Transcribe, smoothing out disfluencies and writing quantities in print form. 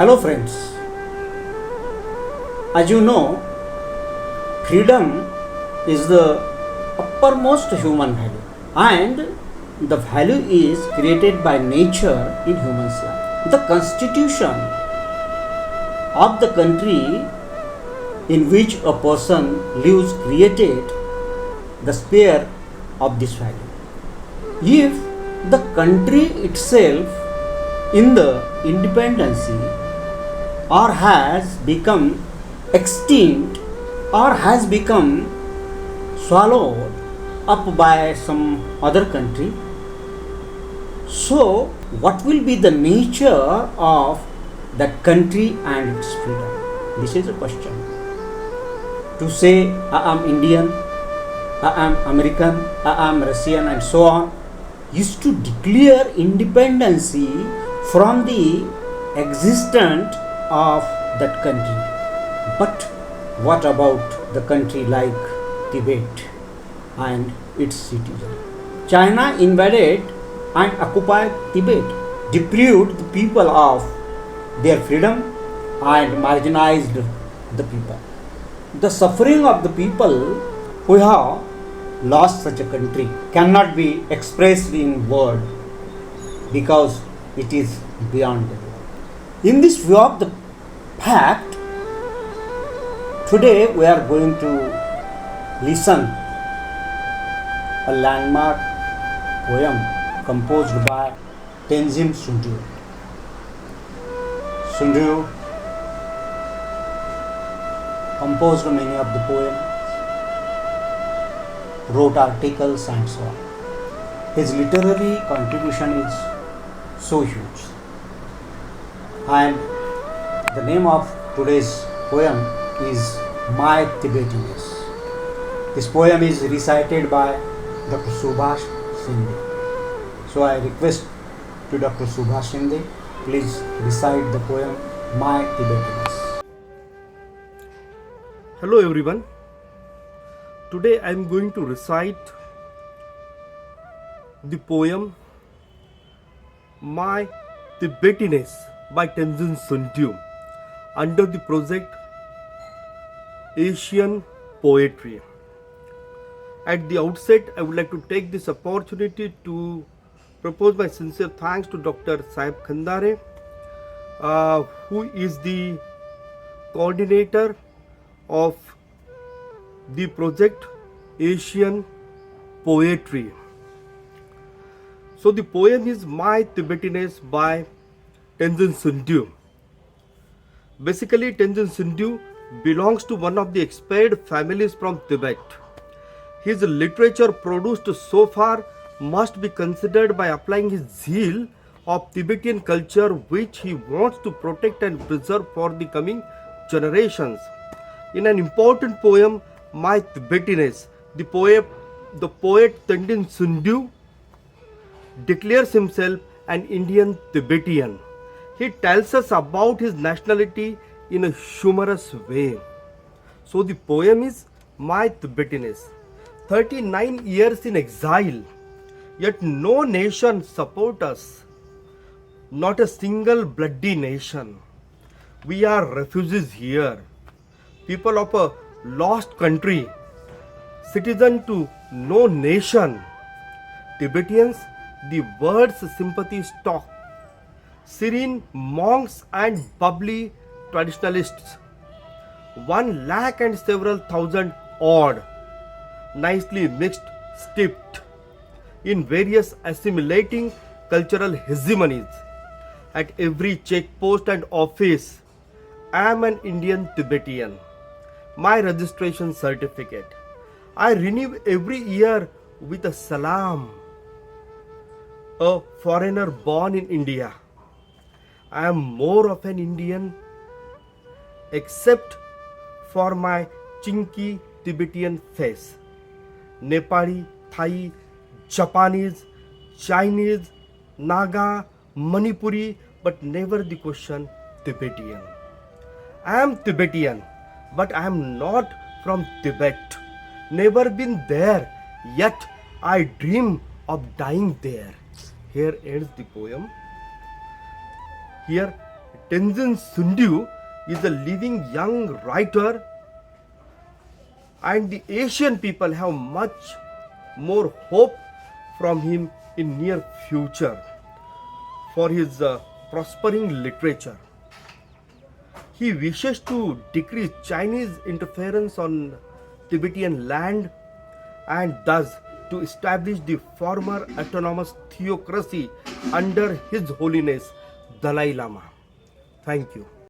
Hello friends, as you know, freedom is the uppermost human value and the value is created by nature in human's life. The constitution of the country in which a person lives created the sphere of this value. If the country itself in the independency or has become extinct or has become swallowed up by some other country, so what will be the nature of that country and its freedom? This is a question. To say I am Indian, I am American, I am Russian and so on is to declare independency from the existence of that country. But what about the country like Tibet and its citizens? China invaded and occupied Tibet, deprived the people of their freedom and marginalized the people. The suffering of the people who have lost such a country cannot be expressed in word because it is beyond the word. In this view of the fact, today we are going to listen a landmark poem composed by Tenzin Tsundue. Tsundue composed many of the poems, wrote articles and so on. His literary contribution is so huge. And the name of today's poem is My Tibetanness. This poem is recited by Dr Shbhash Shinde. So I request to Dr Shbhash Shinde, please recite the poem My Tibetanness. Hello everyone. Today I am going to recite the poem My Tibetanness by Tenzin Tsundue under the project Asian Poetry. At the outset, I would like to take this opportunity to propose my sincere thanks to Dr Saheb Khandare, who is the coordinator of the project Asian Poetry. So the poem is My Tibetanness by Tenzin Tsundue. Basically, Tenzin Tsundue belongs to one of the expatriate families from Tibet. His literature produced so far must be considered by applying his zeal of Tibetan culture, which he wants to protect and preserve for the coming generations. In an important poem, My Tibetanness, the poet Tenzin Tsundue declares himself an Indian Tibetan. He tells us about his nationality in a humorous way. So the poem is My Tibetanness. 39 years in exile, yet no nation support us, not a single bloody nation. We are refugees here, people of a lost country, citizen to no nation. Tibetans, the world's sympathy stock, serene monks and bubbly traditionalists, 1 lakh and several thousand odd, nicely mixed, steeped in various assimilating cultural hegemonies. At every checkpost and office, I am an Indian Tibetan. My registration certificate I renew every year with a salam. A foreigner born in India, I am more of an Indian except for my chinky Tibetan face. Nepali, Thai, Japanese, Chinese, Naga, Manipuri, but never the question Tibetan. I am Tibetan, but I am not from Tibet. Never been there, yet I dream of dying there. Here ends the poem. Here Tenzin Tsundue is a living young writer, and the Asian people have much more hope from him in near future for his prospering literature. He wishes to decrease Chinese interference on Tibetan land and thus to establish the former autonomous theocracy under His Holiness Dalai Lama. Thank you.